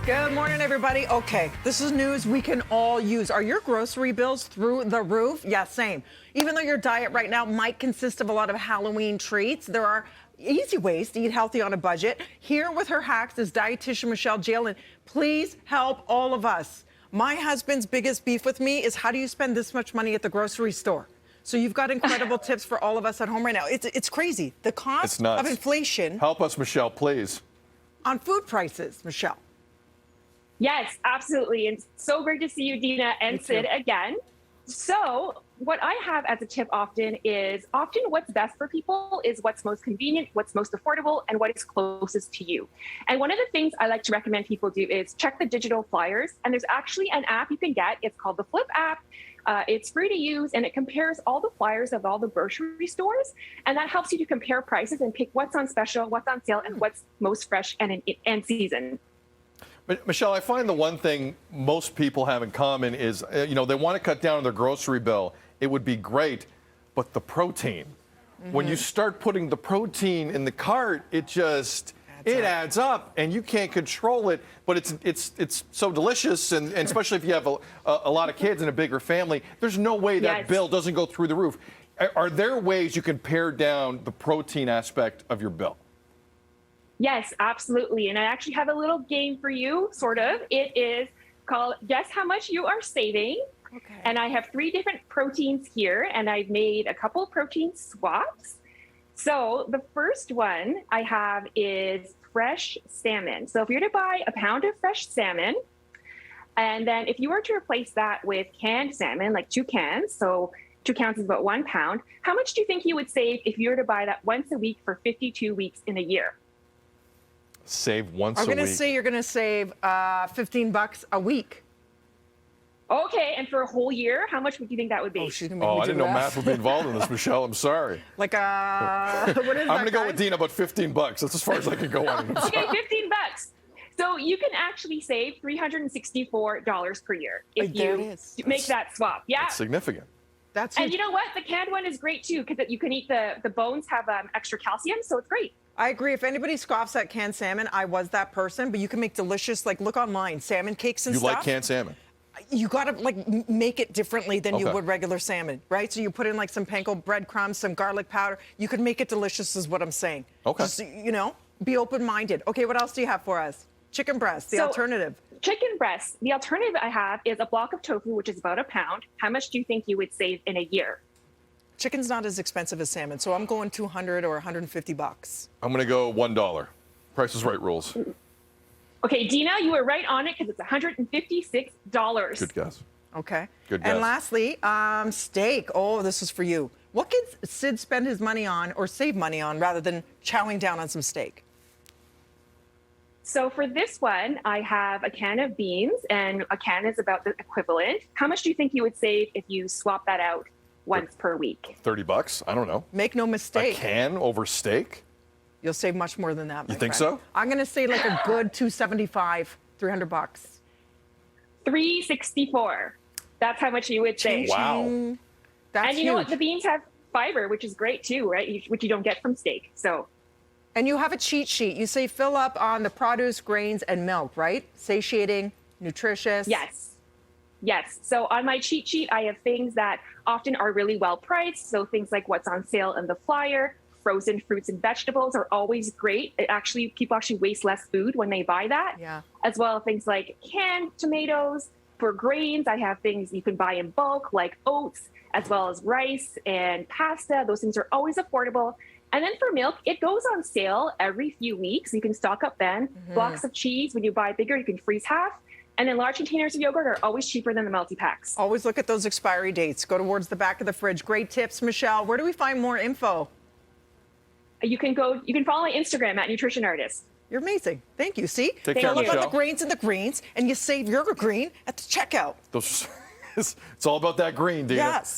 Good morning, everybody. Okay, this is news we can all use. Are your grocery bills through the roof? Yeah, same. Even though your diet right now might consist of a lot of Halloween treats, there are easy ways to eat healthy on a budget. Here with her hacks is Dietitian Michelle Jaelin. Please help all of us. My husband's biggest beef with me is, how do you spend this much money at the grocery store? So you've got incredible tips for all of us at home right now. It's crazy. The cost of inflation. Help us, Michelle, please. On food prices, Michelle. Yes, absolutely. And so great to see you, Dina and Sid, again. So what I have as a tip often what's best for people is what's most convenient, what's most affordable, and what is closest to you. And one of the things I like to recommend people do is check the digital flyers. And there's actually an app you can get. It's called the Flip app. It's free to use, and it compares all the flyers of all the grocery stores. And that helps you to compare prices and pick what's on special, what's on sale, and what's most fresh and in season. Michelle, I find the one thing most people have in common is, they want to cut down on their grocery bill. It would be great, but the protein. When you start putting the protein in the cart, it adds up, and you can't control it. But it's so delicious, and especially if you have a lot of kids and a bigger family, there's no way that bill doesn't go through the roof. Are there ways you can pare down the protein aspect of your bill? Yes, absolutely. And I actually have a little game for you, sort of. It is called Guess How Much You Are Saving. Okay. And I have 3 different proteins here, and I've made a couple of protein swaps. So the first one I have is fresh salmon. So if you're to buy a pound of fresh salmon, and then if you were to replace that with canned salmon, like 2 cans, so 2 cans is about 1 pound, how much do you think you would save if you were to buy that once a week for 52 weeks in a year? Save once a week. I'm going to say you're going to save $15 a week. Okay, and for a whole year, how much would you think that would be? I didn't know math would be involved in this, Michelle. I'm sorry. Like, what is that, I'm going to go with Dina, about $15. That's as far as I can go on it. Okay, $15. So you can actually save $364 per year if you make that swap. Yeah. That's significant. That's and you know what? The canned one is great too, because you can eat the bones have extra calcium, so it's great. I agree. If anybody scoffs at canned salmon, I was that person. But you can make delicious, look online, salmon cakes and stuff. You like canned salmon? You got to make it differently than you would regular salmon, right? So you put in some panko breadcrumbs, some garlic powder. You can make it delicious, is what I'm saying. Okay. Just, be open-minded. Okay, what else do you have for us? Chicken breast, the alternative. Chicken breast. The alternative I have is a block of tofu, which is about a pound. How much do you think you would save in a year? Chicken's not as expensive as salmon, so I'm going $200 or $150. I'm going to go $1. Price is Right rules. Okay, Dina, you were right on it because it's $156. Good guess. Okay. Good guess. And lastly, steak. Oh, this is for you. What can Sid spend his money on or save money on rather than chowing down on some steak? So for this one, I have a can of beans, and a can is about the equivalent. How much do you think you would save if you swap that out once per week? $30? I don't know. Make no mistake. A can over steak? You'll save much more than that. You think so? I'm going to say like a good $275, $300. $364. That's how much you would save. Wow. That's and you know what? The beans have fiber, which is great too, right? Which you don't get from steak. So. And you have a cheat sheet. You say fill up on the produce, grains, and milk, right? Satiating, nutritious. Yes. Yes. So on my cheat sheet, I have things that often are really well priced. So things like what's on sale in the flyer. Frozen fruits and vegetables are always great. People actually waste less food when they buy that. Yeah. As well, things like canned tomatoes. For grains, I have things you can buy in bulk, like oats, as well as rice and pasta. Those things are always affordable. And then for milk, it goes on sale every few weeks. You can stock up then. Blocks of cheese, when you buy bigger, you can freeze half. And then large containers of yogurt are always cheaper than the multi-packs. Always look at those expiry dates. Go towards the back of the fridge. Great tips, Michelle. Where do we find more info? You can follow my Instagram at Nutrition Artist. You're amazing. Thank you. See? Take care, Look Michelle. at the grains and the greens, and you save your green at the checkout. It's all about that green, Dina. Yes.